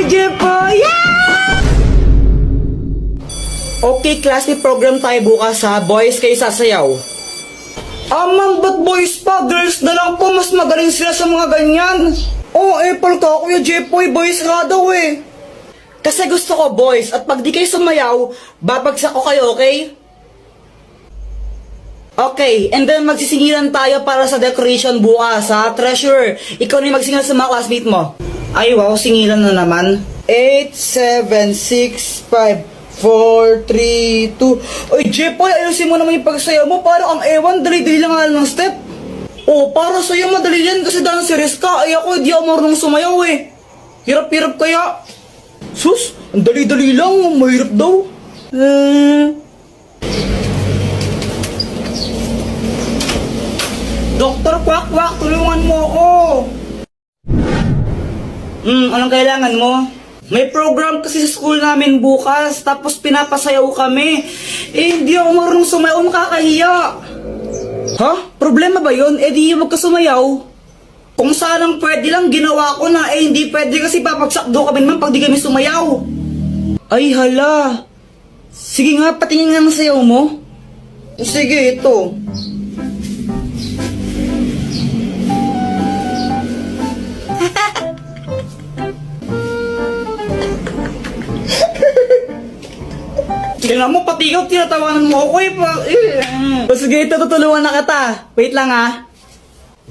Jepoy! Yeah! Okay, class, may program tayo bukas ha. Boys, kayo sasayaw. Ma'am, ba't boys pa? Girls na lang po. Mas magaling sila sa mga ganyan. Apple ka, Kuya Jepoy. Boys nga daw eh. Kasi gusto ko boys. At pag di kayo sumayaw, babagsak ko kayo, okay? Okay, and then magsisingilan tayo para sa decoration bukas ha. Treasure, ikaw na yung magsingilan sa mga classmate mo. Ay wow, singilan na naman. 8, 7, 6, 5, 4, 3, 2. Ay Jepoy, ayusin mo naman yung pagsayaw mo. Parang ang ewan, dali-dali lang nga ng step. Para sa'yo madali yan kasi dancerist ka. Ay ako, di ako marunong sumayaw eh. Hirap-hirap kaya. Sus, ang dali-dali lang, mahirap daw. Doktor Kwak-Kwak, tulungan mo ako. Anong kailangan mo? May program kasi sa school namin bukas, tapos pinapasayaw kami. Hindi ako marunong sumayaw, makakahiya. Ha? Problema ba yun? Di wag ka sumayaw. Kung sanang pwede lang, ginawa ko na. Hindi pwede kasi papagsak do kami naman pag di kami sumayaw. Ay hala. Sige nga, patingin nga ng sayaw mo. Sige, ito. Tingnan mo, pati ikaw, tinatawanan mo ako eh. Sige, ito, tutulungan na kita. Wait lang ha.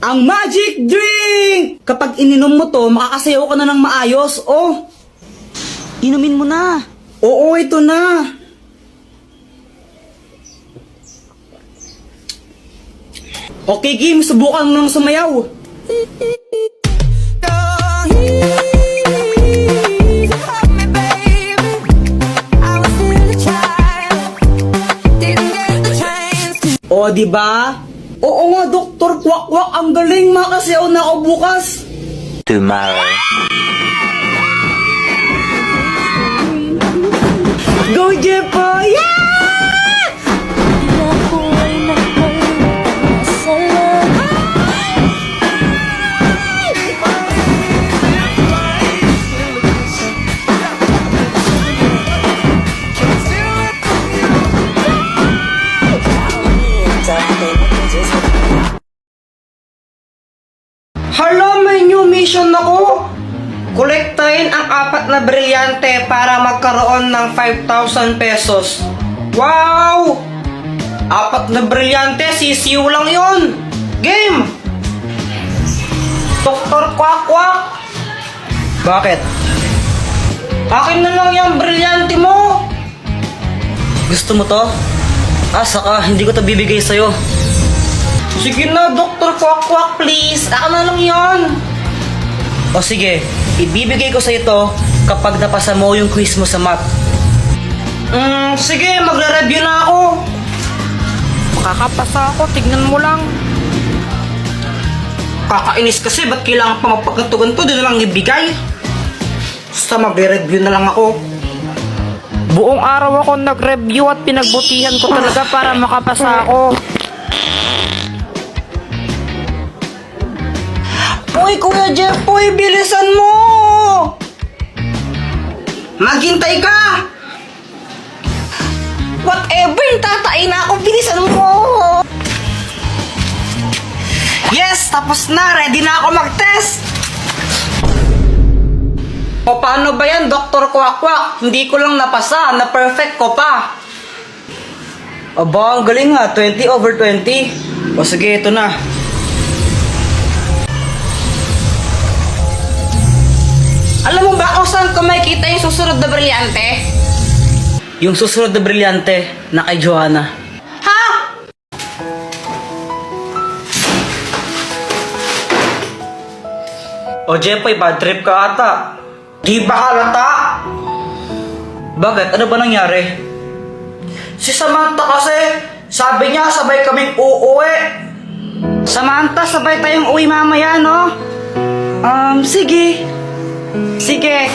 Ang magic drink! Kapag ininom mo to, makakasayaw ka na ng maayos. Inumin mo na. Oo, ito na. Okay, game, subukan mo ng sumayaw. Diba? Oo nga, Doktor Kwak-Kwak, ang galing, makasayaw na ako bukas. Tomorrow. Go, Jepoy! Yeah! Hala, may new mission ako. Kolektahin ang 4 na brilyante para magkaroon ng 5,000 pesos. Wow! 4 na brilyante, sisiw lang yun. Game! Doktor Kwak-Kwak. Bakit? Akin na lang yung brilyante mo. Gusto mo to? Saka hindi ko to bibigay sa'yo. Sige na, Dr. Kwak-Kwak, please. Ako na lang yan. Sige, ibibigay ko sa ito kapag napasa mo yung quiz mo sa math. Sige, magre-review na ako. Makakapasa ako, tignan mo lang. Kakainis kasi, ba't kailangan pa magpagkantugan to? Doon na lang ibigay. Basta magre-review na lang ako. Buong araw ako nag-review at pinagbutihan ko talaga para makapasa ako. Uy, Kuya Jepoy, bilisan mo! Maghintay ka! Whatever, tatain na ako, bilisan mo! Yes, tapos na, ready na ako mag-test! Paano ba yan, Dr. Kwak-Kwak? Hindi ko lang napasa, na-perfect ko pa. Aba, ang galing nga, 20/20. Sige, ito na. Alam mo ba kung saan ko makikita yung susunod na brilyante? Yung susunod na brilyante na kay Johanna. Ha? Jepoy, bad trip ka ata. Di ba halata? Bakit? Ano ba nangyari? Si Samantha kasi, sabi niya sabay kaming uuwi. Samantha, sabay tayong uwi mamaya, no? Sige. Sige.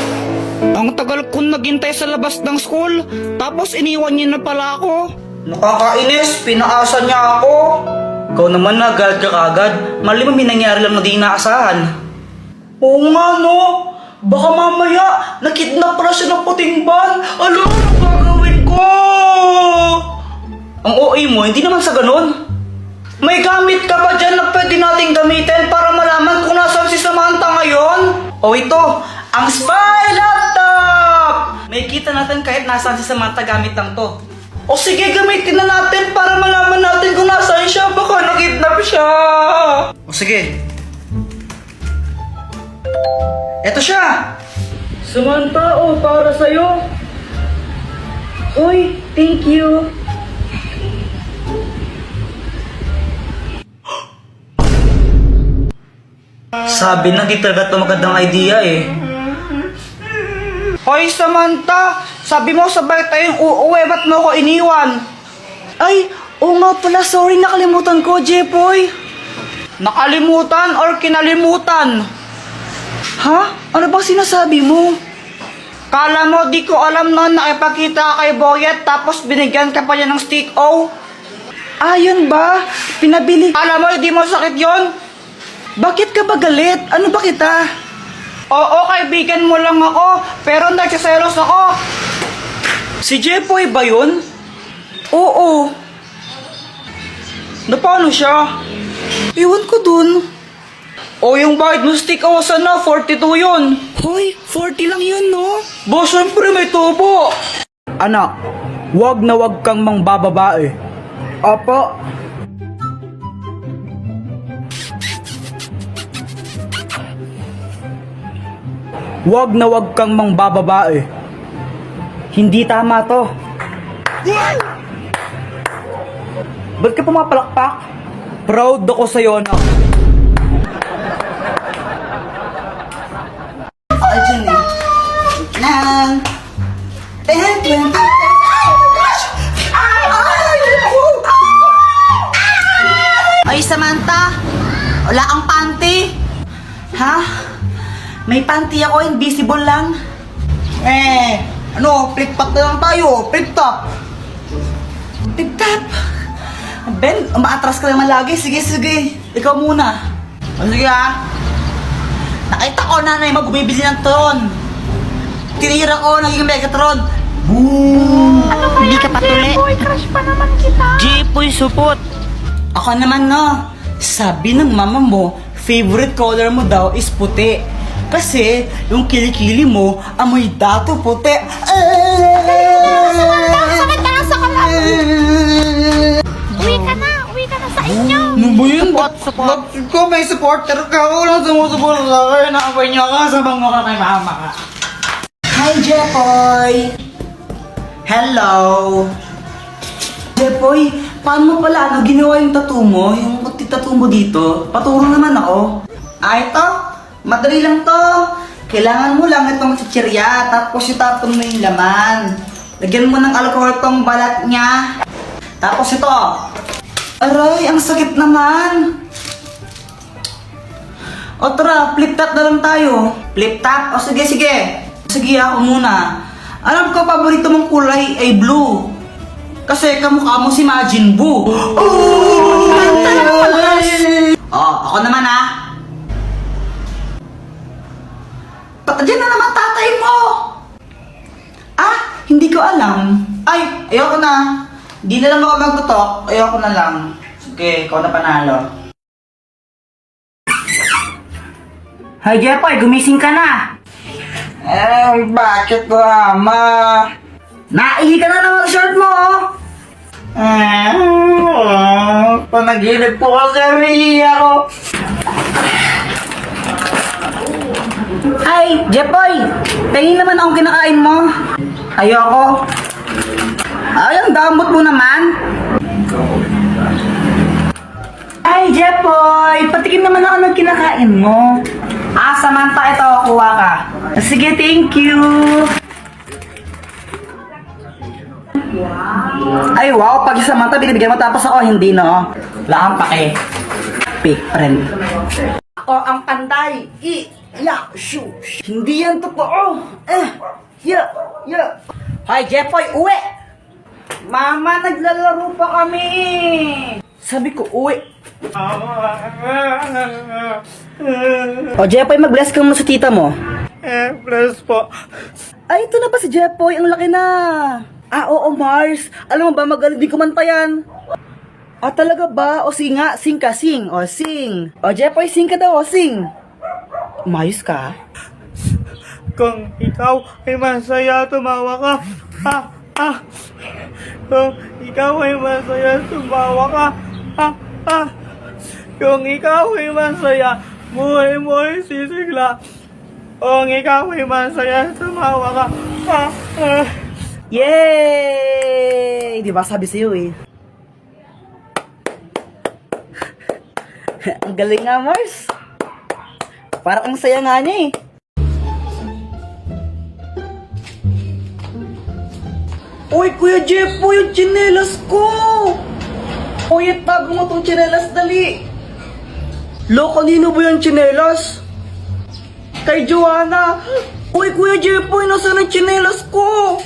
Ang tagal kong naghintay sa labas ng school, tapos iniwan niya na pala ako. Nakakainis, pinaasa niya ako. Ikaw naman nagad ka kagad. Mali mo may nangyari lang na di inaasahan. Oo nga no, Baka mamaya, nakidnap pala siya ng puting ban. Ano gagawin ko? Ang OA mo, hindi naman sa ganun. May gamit ka ba dyan na pwede nating gamitin para malaman kung nasaan si Samantha ngayon? O ito, ang spy laptop! May kita natin kahit nasaan si Samantha gamit lang to. O sige, gamitin na natin para malaman natin kung nasaan siya. Baka nakidnap siya. O sige. Eto siya. Samantha, para sa'yo. Uy, thank you. Sabi na di talaga ito magandang idea eh. Hoy Samantha, sabi mo sabay tayong uuwi, ba't mo ko iniwan? Ay, oo nga pala, sorry, nakalimutan ko, Jepoy. Nakalimutan or kinalimutan? Ha? Ano bang sinasabi mo? Kala mo di ko alam na nakipagkita ka kay Boyet tapos binigyan ka pa niya ng stick O? Ah, yun ba? Pinabili. Kala mo hindi mo sakit yon? Bakit ka ba galit? Ano ba kita? Oo, kaibigan mo lang ako, pero nagsiselos ako. Si Jepoy ba yun? Oo. Na paano siya? Iwan ko dun. O yung bayad mo stick o sana, 42 yun. Hoy, 40 lang yun, no? Ba, syempre may tubo. Anak, wag na wag kang mangbababae. Opo. Wag na wag kang mangbababae. Hindi tama to. Ba't ka pumapalakpak? Proud ako sa'yo, anak. Ay, dyan eh. Nang 10, 20, 30. Ay, my gosh! Ay, Samantha! Wala kang panty? Ha? May panty ako, invisible lang. Ano, flip-top na lang tayo. Flip-top. Flip-top. Ben, umaatras ka naman lagi. Sige, sige. Ikaw muna. O sige ha. Nakita ko nanay mo bumibili ng tron. Tinira ko, naging Megatron. Boom! Ano ba Hindi yan, ka patuli. J-Boy? Crush pa naman kita. Jepoy supot. Ako naman no. Sabi ng mama mo, favorite color mo daw is puti. Kasi yung kilikili mo, amoy dato puti. Sakit ka lang sa kalam. Uwi ka na sa inyo. Ano ba yun? Support. Ko may supporter ka. Walang sumusuport sa akin. Nakapay niya ka. Sabang mo ka kay mama ka. Hi, Jepoy! Hello! Jepoy, paano mo pala ginawa yung tattoo mo? Yung tattoo mo dito? Paturo naman ako. Ito? Madali lang to. Kailangan mo lang itong chichirya, tapos itapon mo yung laman. Lagyan mo ng alcohol tong balat niya. Tapos ito. Aray, ang sakit naman. O tara, flip top na lang tayo. Flip top? O sige, sige. Sige, ako muna. Alam ko, paborito mong kulay ay blue. Kasi kamukha mo si Majin Buu. Ako naman ha. Diyan na naman tatay mo. Hindi ko alam. Ay, ayoko na. Hindi na lang ako magtutok. Ayoko na lang. Sige, ikaw na panalo. Hi, Jepoy, gumising ka na. Bakit ko, ama? Naihi ka na naman short mo, panaginip po kasi umihi ako. Ay, Jepoy! Tingin naman akong kinakain mo. Ayoko. Ay, ang damot mo naman. Ay, Jepoy! Patikim naman ako ng kinakain mo. Samantha, ito, kuha ka. Sige, thank you. Ay, wow, pag si Samantha binibigyan mo tapos ako hindi, no? Wala kang pake. Fake friend. Ako ang panday. Hindi yan totoo. Hi, Jepoy, uwi! Mama, naglalaro pa kami. Sabi ko, uwi. O, Jepoy, mag-bless ka muna sa tita mo. Plus po. Ay, ito na ba si Jepoy? Ang laki na. Ah, oo, Mars. Alam mo ba, magaling din kumanta yan. Ah, talaga ba? O sing nga, sing ka, sing. O, sing. O, Jepoy, sing ka daw, o, sing. Umayos ka? Kung ikaw ay masaya, tumawa ka. Kung ikaw ay masaya, tumawa ka. Kung ikaw ay masaya, buhay mo ay sisigla. Kung ikaw ay masaya, tumawa ka. Yay! Di ba sabi sa'yo eh. Ang galing nga, Mars. Parang ang saya nga niya eh. Uy, Kuya Jeff po, yung tsinelas ko! Uy, tago mo tong tsinelas, dali! Lo, kanino ba yung tsinelas? Kay Joanna! Uy, Kuya Jeff po, nasaan ang tsinelas ko?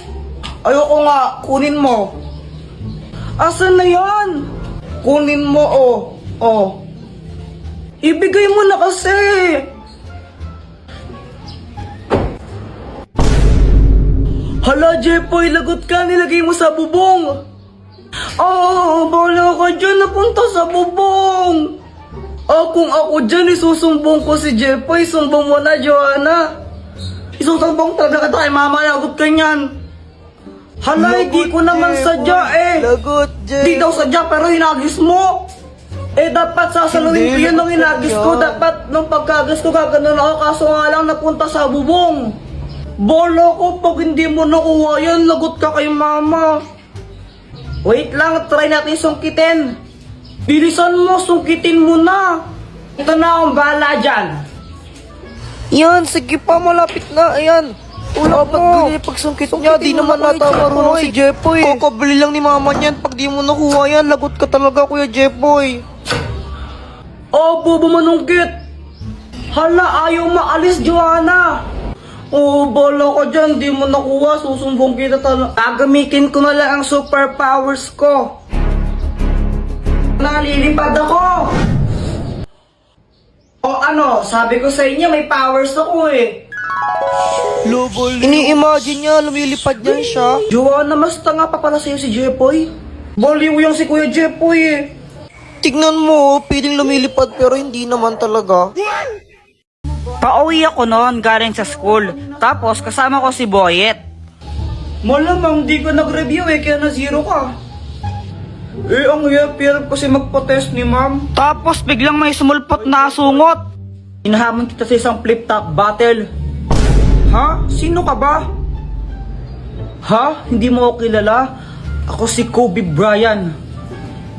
Ayoko nga, kunin mo. Asan na yan? Kunin mo, oh. Oh. Ibigay mo na kasi. Hala, Jepoy, lagot ka, nilagay mo sa bubong. Bala ka dyan, napunta sa bubong. Kung ako dyan, isusumbong ko si Jepoy, sumbong mo na, Joanna. Isusumbong talaga kita kay mama, lagot ka niyan. Hala, hindi ko naman sadya eh. Lagot, Jeff. Di daw sadya, pero hinagis mo. Dapat sasaluhin ko yun nung hinagis ko. Dapat nung pagkagas ko, gaganon ako, kaso nga lang napunta sa bubong. Bolo ko, pag hindi mo nakuha yan, lagot ka kay mama. Wait lang, try natin sungkitin. Bilisan mo, sungkitin mo na. Ito na akong bahala dyan. Yan, sige pa, malapit na. Ayan. Wala pa pagsungkit niya, di naman nata marunong si Jepoy. Kakabili lang ni mama niyan, pag di mo nakuha yan, lagot ka talaga, Kuya Jepoy. Bobo manungkit. Hala, ayaw maalis, Joanna. Bala ka dyan, di mo nakuha, susumbong kita talaga. Gagamitin ko na lang ang superpowers ko. Nalilipad ako. Ano, sabi ko sa inyo, may powers ako eh. Ini-imagine niya, lumilipad niya siya. Joanna, mas tanga pa pala sa'yo si Jepoy. Baliw yung si Kuya Jepoy eh. Tignan mo, piling lumilipad pero hindi naman talaga. Pauwi ako noon galing sa school. Tapos kasama ko si Boyet. Malamang di ka nag-review eh, kaya na-zero ka. Ang hirap kasi magpa-test ni ma'am. Tapos biglang may sumulpot na sungot. Inahamon kita sa isang flip-top battle. Ha? Sino ka ba? Ha? Hindi mo ako kilala? Ako si Kobe Bryant.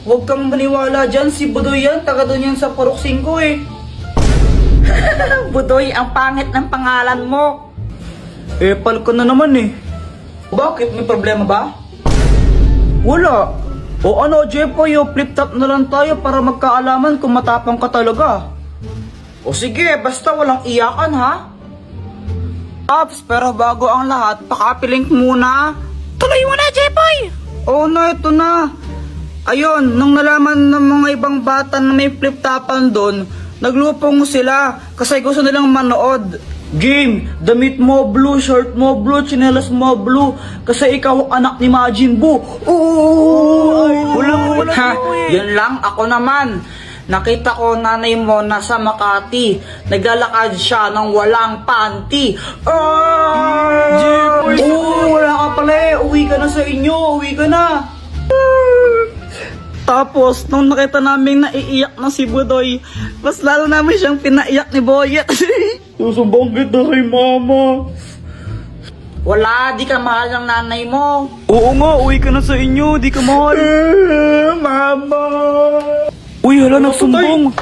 Huwag kang maniwala dyan, si Budoy yan, taga doon yan sa Purok 5 eh. Budoy, ang pangit ng pangalan mo. Pal ko na naman eh. Bakit? May problema ba? Wala. O ano, Jepoy, flip-top na lang tayo para magkaalaman kung matapang ka talaga. O sige, basta walang iyakan ha. Ops, pero bago ang lahat, pakapilink muna. Tuloy mo na, Jepoy! Oo na, ito na. Ayun, nung nalaman ng mga ibang bata na may flip-topan doon, naglupong sila kasi gusto nilang manood. Game, damit mo blue, shirt mo blue, tsinelas mo blue, kasi ikaw ang anak ni Majin Buu. Wala. Yun lang, ako naman. Nakita ko nanay mo nasa Makati. Naglalakad siya ng walang panty. Wala ka pala eh. Uwi ka na sa inyo. Uwi ka na. Tapos, nung nakita namin naiiyak na si Budoy, mas lalo namin siyang pinaiyak ni Boyet. Susumbong kita kay mama. Wala, di ka mahal ng nanay mo. Oo nga, uwi ka na sa inyo. Di ka mahal. Mama. Uy, hala, nagsumbong.